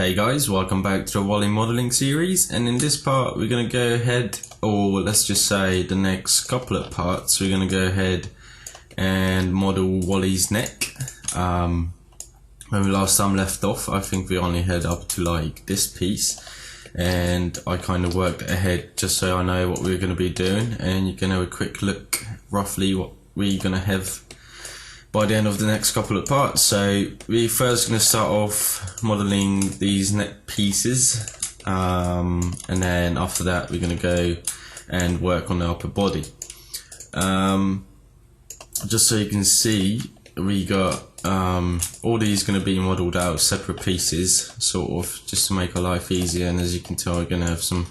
Hey guys, welcome back to the Wally modelling series, and in this part we're going to go ahead, or let's just say the next couple of parts, we're going to go ahead and model Wally's neck. When we last time left off, I think we only had up to like this piece, and I kind of worked ahead just so I know what we're going to be doing, and you can have a quick look roughly what we're going to have by the end of the next couple of parts. So we're first going to start off modelling these neck pieces, and then after that we're going to go and work on the upper body. Just so you can see, we got all these going to be modelled out of separate pieces, sort of just to make our life easier. And as you can tell, we're going to have some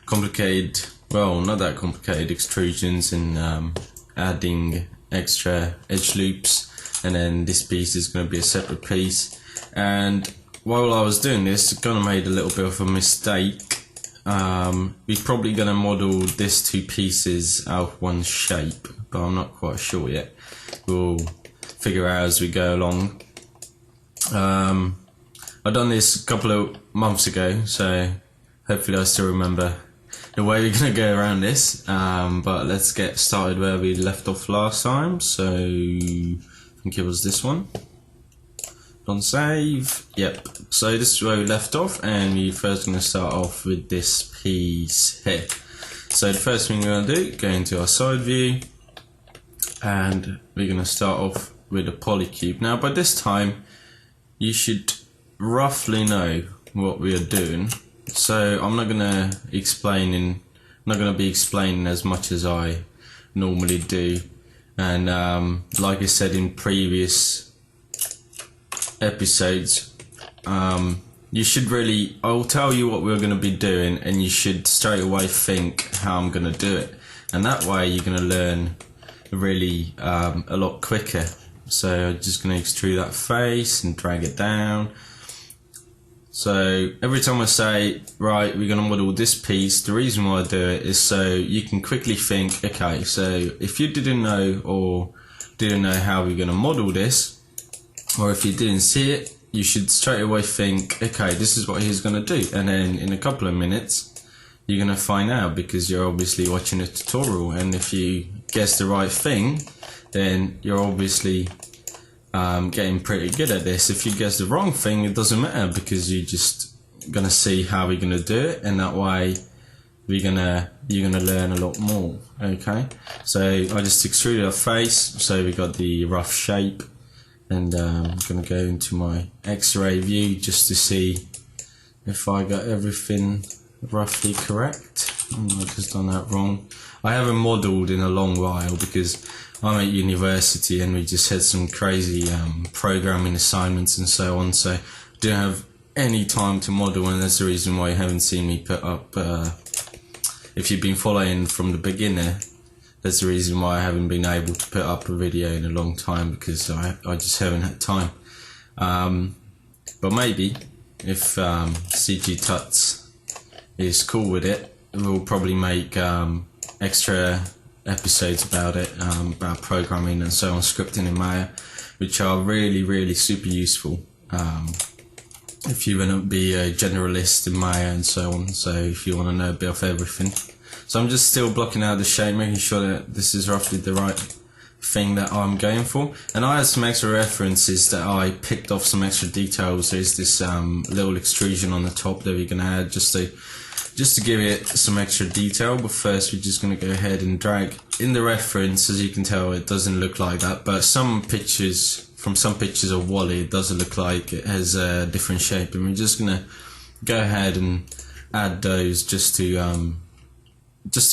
complicated, well, not that complicated extrusions and adding extra edge loops, and then this piece is going to be a separate piece. And while I was doing this, I kind of made a little bit of a mistake. We're probably going to model these two pieces out of one shape, but I'm not quite sure yet. We'll figure out as we go along. I've done this a couple of months ago, so hopefully I still remember the way we're going to go around this, but let's get started where we left off last time. So I think it was this one. Don't save. Yep, so this is where we left off, and we're first going to start off with this piece here. So the first thing we're going to do, go into our side view, and we're going to start off with a polycube. Now by this time you should roughly know what we are doing, so I'm not gonna be explaining as much as I normally do. And like I said in previous episodes, you should really, I'll tell you what we're going to be doing, and you should straight away think how I'm going to do it, and that way you're going to learn really a lot quicker. So I'm just going to extrude that face and drag it down. So every time I say, right, we're going to model this piece, the reason why I do it is so you can quickly think, okay, so if you didn't know how we're going to model this, or if you didn't see it, you should straight away think, okay, this is what he's going to do. And then in a couple of minutes, you're going to find out, because you're obviously watching a tutorial, and if you guess the right thing, then you're obviously getting pretty good at this. If you guess the wrong thing, it doesn't matter, because you're just gonna see how we're gonna do it, and that way you're gonna learn a lot more. Okay, so I just extruded our face, so we got the rough shape, and I'm gonna go into my X-ray view just to see if I got everything roughly correct. I've just done that wrong. I haven't modelled in a long while because I'm at university and we just had some crazy programming assignments and so on, so I didn't have any time to model, and that's the reason why you haven't seen me put up, if you've been following from the beginner, that's the reason why I haven't been able to put up a video in a long time, because I just haven't had time. But maybe if CG Tuts is cool with it, we'll probably make extra episodes about it, about programming and so on, scripting in Maya, which are really super useful if you want to be a generalist in Maya and so on, so if you want to know a bit of everything. So I'm just still blocking out the shape, making sure that this is roughly the right thing that I'm going for. And I had some extra references that I picked off, some extra details. There's this little extrusion on the top that we're going to add just to give it some extra detail. But first we're just going to go ahead and drag in the reference. As you can tell, it doesn't look like that, but some pictures of Wally, it doesn't look like it has a different shape, and we're just going to go ahead and add those just to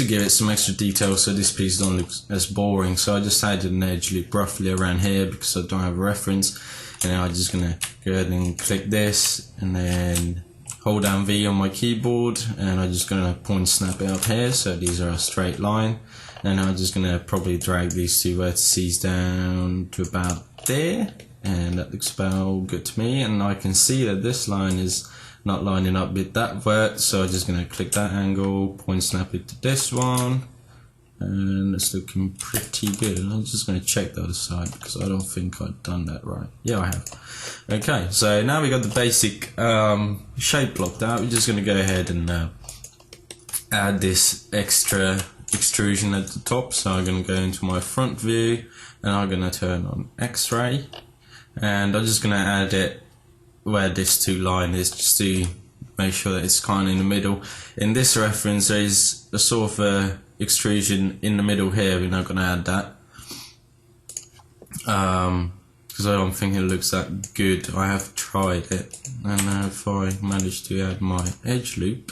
give it some extra detail, so this piece don't look as boring. So I just added an edge loop roughly around here because I don't have a reference, and then I'm just going to go ahead and click this and then hold down V on my keyboard, and I'm just going to point snap it up here, so these are a straight line. And I'm just going to probably drag these two vertices down to about there, and that looks about good to me. And I can see that this line is not lining up with that vert, so I'm just going to click that angle, point snap it to this one, and it's looking pretty good. And I'm just going to check the other side because I don't think I've done that right. Yeah, I have. Okay, so now we got the basic shape blocked out. We're just going to go ahead and add this extra extrusion at the top. So I'm going to go into my front view and I'm going to turn on X-ray, and I'm just going to add it where this two line is, just to make sure that it's kind of in the middle. In this reference there is a sort of extrusion in the middle here. We're not going to add that because I don't think it looks that good. I have tried it, and if I manage to add my edge loop,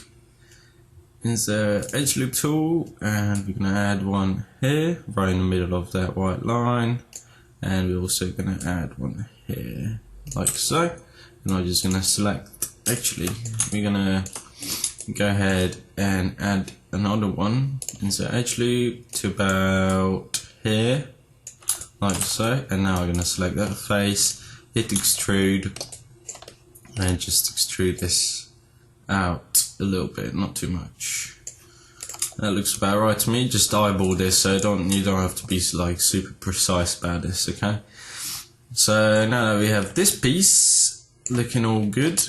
is the edge loop tool, and we're going to add one here right in the middle of that white line, and we're also going to add one here like so. And I'm just going to select, actually we're going to go ahead and add another one, insert edge loop to about here like so, and now I'm going to select that face, hit extrude, and just extrude this out a little bit, not too much. That looks about right to me. Just eyeball this, so you don't have to be like super precise about this. Okay, so now that we have this piece looking all good,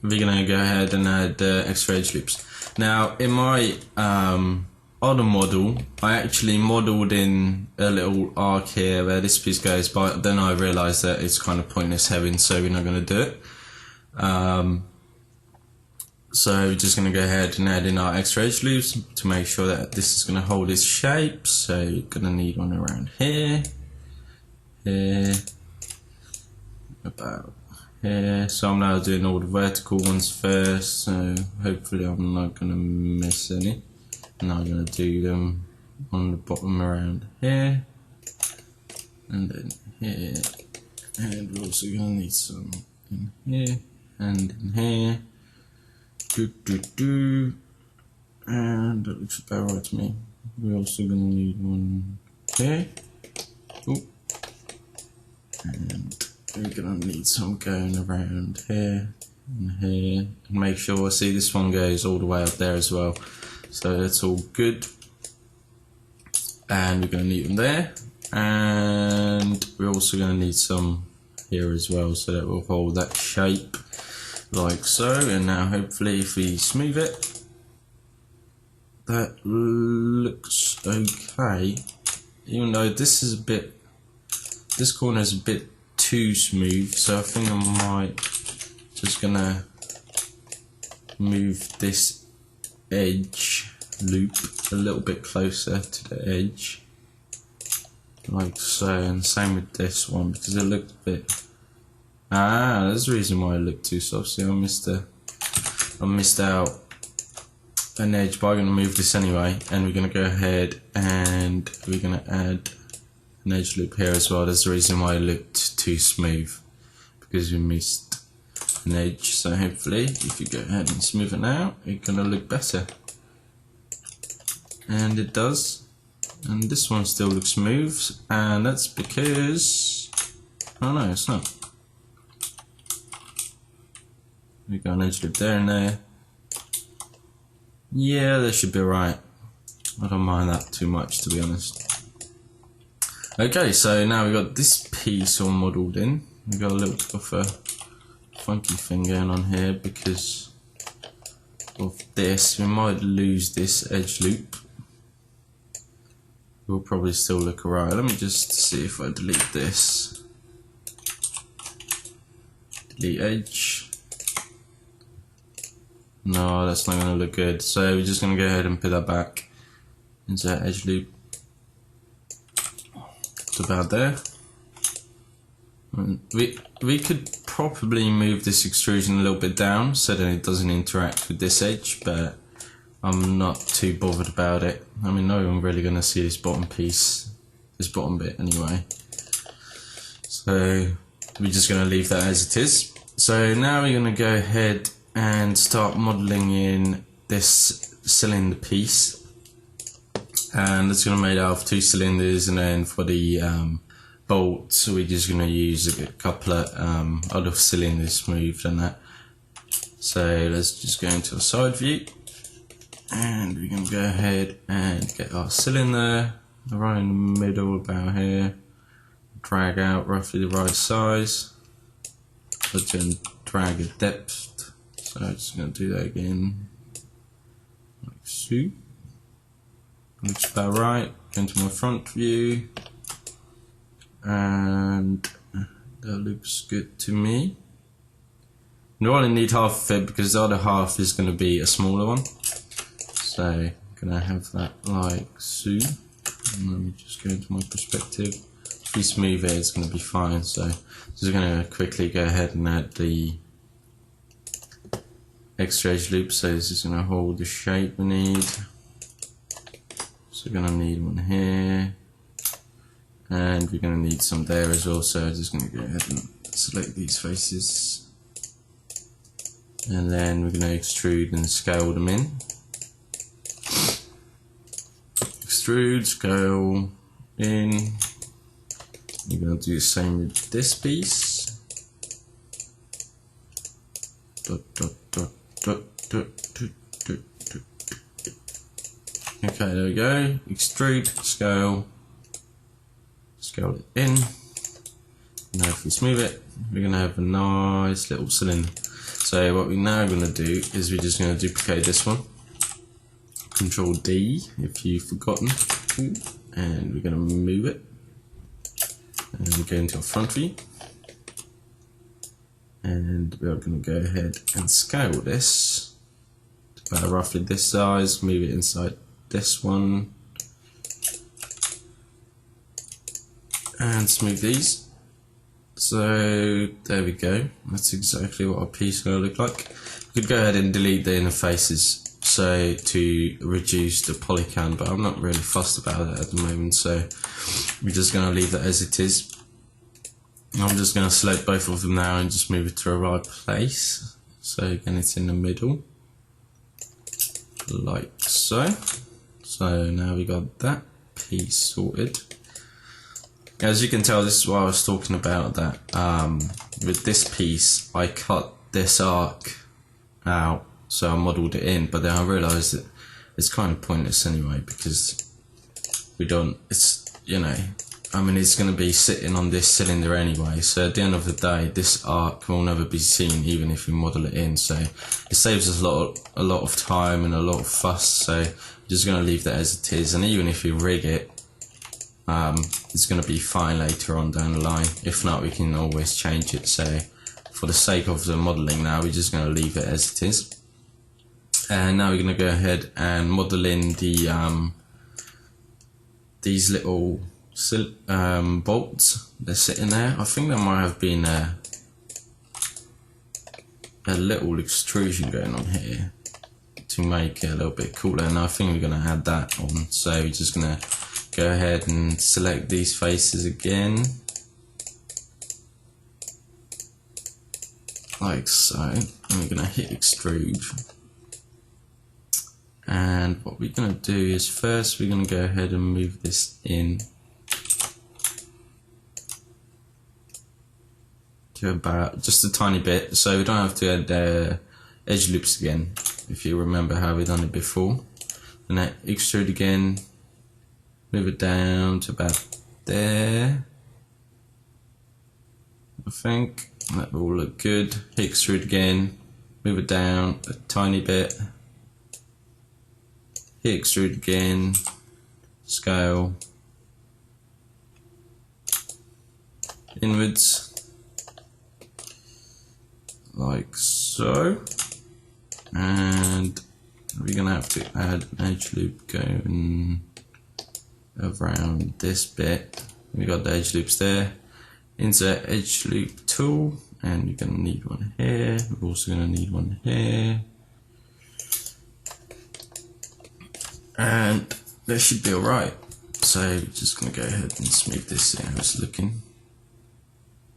we're gonna go ahead and add extra edge loops. Now in my other model, I actually modelled in a little arc here where this piece goes, but then I realised that it's kind of pointless having, so we're not going to do it. So we're just going to go ahead and add in our extra edge loops to make sure that this is going to hold its shape. So you're going to need one around here, here, about here. So I'm now doing all the vertical ones first, so hopefully I'm not going to miss any. And I'm going to do them on the bottom around here, and then here, and we're also going to need some in here and in here. And that looks about right to me. We're also going to need one here. Ooh. And we're going to need some going around here and here. And make sure, see, this one goes all the way up there as well. So that's all good. And we're going to need them there. And we're also going to need some here as well, so that will hold that shape like so. And now hopefully if we smooth it, that looks okay, even though this is this corner is a bit too smooth, so I think I might just gonna move this edge loop a little bit closer to the edge like so, and same with this one because it looked a bit, there's a reason why it looked too soft. See, I missed out an edge, but I'm going to move this anyway, and we're going to go ahead and we're going to add an edge loop here as well. There's a reason why it looked too smooth, because we missed an edge. So hopefully if you go ahead and smooth it out, it's going to look better, and it does. And this one still looks smooth, and that's because, oh no, it's not. We got an edge loop there and there. Yeah, that should be right. I don't mind that too much, to be honest. Okay, so now we got this piece all modelled in. We got a little bit of a funky thing going on here because of this. We might lose this edge loop. Will probably still look alright. Let me just see if I delete this. Delete edge. No, that's not going to look good. So we're just going to go ahead and put that back into that edge loop. It's about there. And we could probably move this extrusion a little bit down so that it doesn't interact with this edge, but I'm not too bothered about it. I mean, no one really going to see this bottom piece, this bottom bit anyway. So we're just going to leave that as it is. So now we're going to go ahead and start modelling in this cylinder piece. And it's going to be made out of 2 cylinders, and then for the bolts we're just going to use a couple of other cylinders smoothed and that. So let's just go into a side view. And we're going to go ahead and get our cylinder right in the middle about here. Drag out roughly the right size. But then drag a depth. So I'm just going to do that again. Like so. Looks about right. Go into my front view. And that looks good to me. You only need half of it because the other half is going to be a smaller one. So I'm going to have that like so. And let me just go into my perspective. If you smooth it, it's going to be fine. So just going to quickly go ahead and add the extra edge loop. So this is going to hold the shape we need. So we're going to need one here. And we're going to need some there as well. So I'm just going to go ahead and select these faces. And then we're going to extrude and scale them in. Extrude, scale in. We're going to do the same with this piece. Okay, there we go. Extrude, scale it in. Now if we smooth it, we're going to have a nice little cylinder. So what we're now going to do is we're just going to duplicate this one. Control D if you've forgotten. And we're going to move it. And we go into our front view. And we're going to go ahead and scale this to about roughly this size. Move it inside this one. And smooth these. So there we go. That's exactly what our piece is going to look like. You could go ahead and delete the interfaces so to reduce the poly count, but I'm not really fussed about it at the moment, so we're just going to leave that as it is. I'm just going to select both of them now and just move it to a right place. So again, it's in the middle, like so. So now we got that piece sorted. As you can tell, this is what I was talking about, that with this piece I cut this arc out, so I modelled it in, but then I realised that it's kind of pointless anyway, because we don't, it's, you know, I mean, it's going to be sitting on this cylinder anyway, so at the end of the day this arc will never be seen even if we model it in, so it saves us a lot of time and a lot of fuss. So I'm just going to leave that as it is, and even if we rig it, it's going to be fine later on down the line. If not, we can always change it. So for the sake of the modelling now, we're just going to leave it as it is. And now we're going to go ahead and model in the these little bolts. They're sitting there. I think there might have been a little extrusion going on here to make it a little bit cooler, and I think we're going to add that on. So we're just going to go ahead and select these faces again, like so, and we're going to hit extrude. And what we're going to do is first we're going to go ahead and move this in to about just a tiny bit, so we don't have to add edge loops again, if you remember how we done it before. And then extrude again, move it down to about there. I think that will look good. Hit extrude again, move it down a tiny bit. Hit extrude again, scale inwards, like so. And we're gonna have to add an edge loop going around this bit. We got the edge loops there. Insert edge loop tool, and you're gonna need one here. We're also gonna need one here, and that should be alright. So we're just gonna go ahead and smooth this, see how it's looking.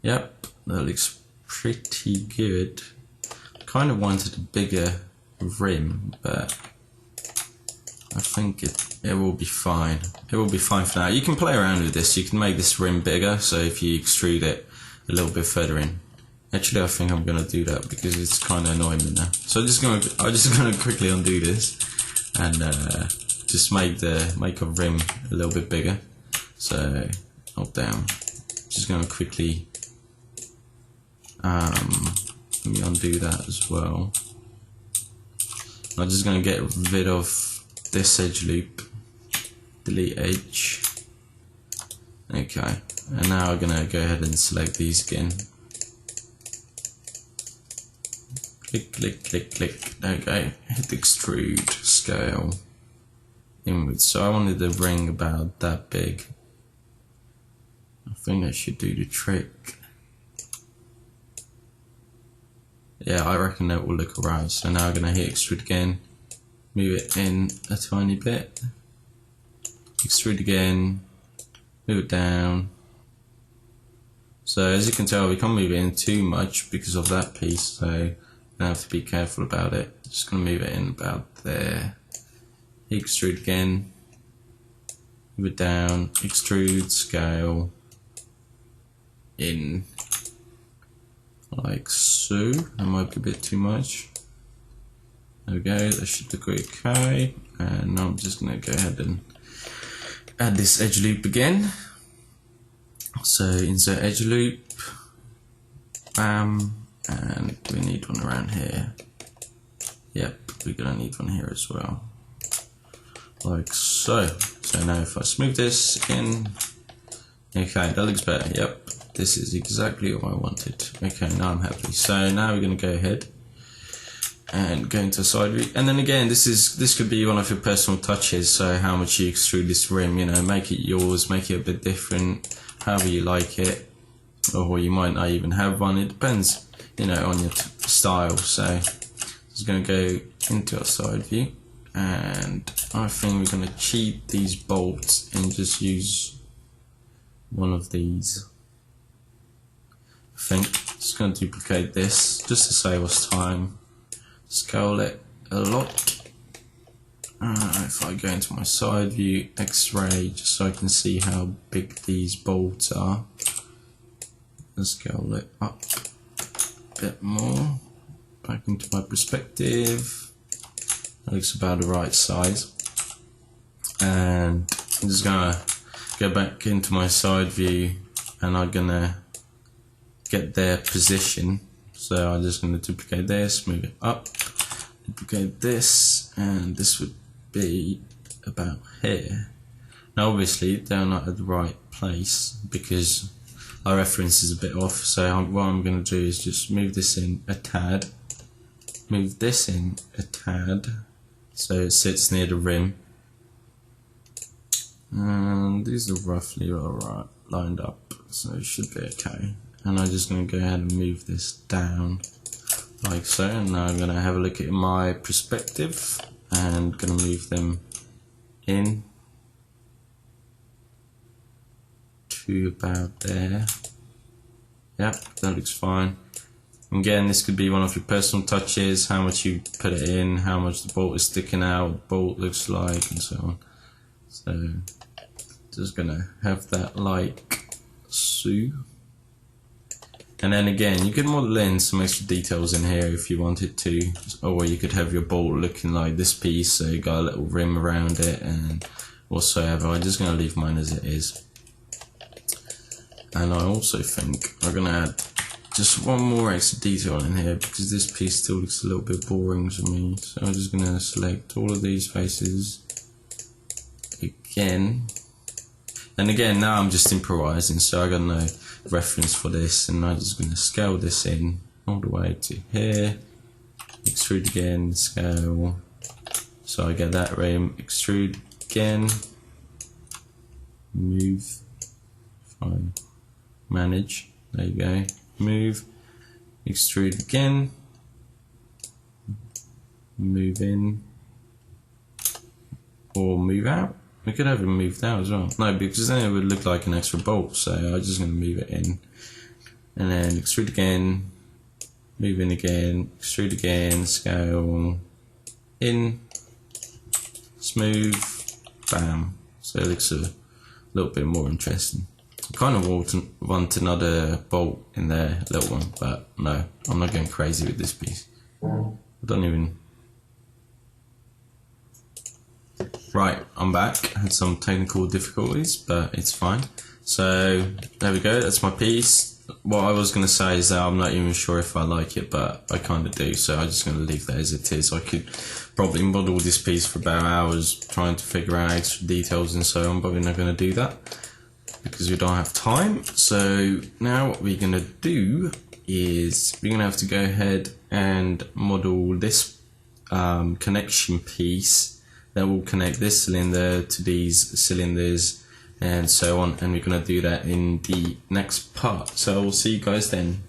Yep, that looks pretty good. Kind of wanted a bigger rim, but I think it will be fine. It will be fine for now. You can play around with this. You can make this rim bigger, so if you extrude it a little bit further in. Actually, I think I'm gonna do that because it's kind of annoying me now. So I'm just gonna quickly undo this, and just make a rim a little bit bigger. So hold down. Just going to quickly let me undo that as well. I'm just going to get rid of this edge loop, delete edge. Okay, and now I'm going to go ahead and select these again. Click, click, click, click. There we go. Hit extrude, scale, inwards. So I wanted the ring about that big. I think that should do the trick. Yeah, I reckon that will look alright. So now I'm going to hit extrude again, move it in a tiny bit, extrude again, move it down. So as you can tell, we can't move it in too much because of that piece, so I have to be careful about it. Just going to move it in about there. Hit extrude again, move it down, extrude, scale, in. Like so. That might be a bit too much. There we go, that should look okay. And now I'm just going to go ahead and add this edge loop again. So insert edge loop, bam, and we need one around here. Yep, we're going to need one here as well. Like so. So now if I smooth this in, okay, that looks better. Yep. This is exactly what I wanted. Okay, now I'm happy. So now we're going to go ahead and go into side view. And then again, this could be one of your personal touches. So how much you extrude this rim, you know, make it yours, make it a bit different, however you like it. Or you might not even have one. It depends, you know, on your style. So just going to go into our side view, and I think we're going to cheat these bolts and just use one of these. I think just going to duplicate this just to save us time. Scale it a lot. If I go into my side view, X-ray, just so I can see how big these bolts are. And scale it up a bit more. Back into my perspective. That looks about the right size. And I'm just gonna go back into my side view, and I'm gonna get their position. So I'm just going to duplicate this, move it up, duplicate this, and this would be about here. Now obviously they're not at the right place because our reference is a bit off, so what I'm going to do is just move this in a tad, move this in a tad so it sits near the rim, and these are roughly alright lined up, so it should be okay. And I'm just going to go ahead and move this down like so. And now I'm going to have a look at my perspective and going to move them in to about there. Yep, that looks fine. Again, this could be one of your personal touches, how much you put it in, how much the bolt is sticking out, what the bolt looks like, and so on. So just going to have that like so. And then again, you could model in some extra details in here if you wanted to, or you could have your bolt looking like this piece, so you got a little rim around it and whatsoever. I'm just going to leave mine as it is. And I also think I'm going to add just one more extra detail in here because this piece still looks a little bit boring to me. So I'm just going to select all of these faces again. And again, now I'm just improvising, so I got no reference for this, and I'm just going to scale this in all the way to here, extrude again, scale, so I get that rim, extrude again, move, if I manage, there you go, move, extrude again, move in, or move out. We could have it moved out as well. No, because then it would look like an extra bolt, so I'm just going to move it in. And then extrude again, move in again, extrude again, scale, in, smooth, bam. So it looks a little bit more interesting. I kind of want another bolt in there, a little one, but no, I'm not going crazy with this piece. I don't even... Right, I'm back. Had some technical difficulties, but it's fine. So there we go, that's my piece. What I was going to say is that I'm not even sure if I like it, but I kind of do, so I'm just going to leave that as it is. I could probably model this piece for about hours trying to figure out extra details and so on, but we're not going to do that because we don't have time. So now what we're going to do is we're going to have to go ahead and model this connection piece that will connect this cylinder to these cylinders and so on, and we're going to do that in the next part. So we'll see you guys then.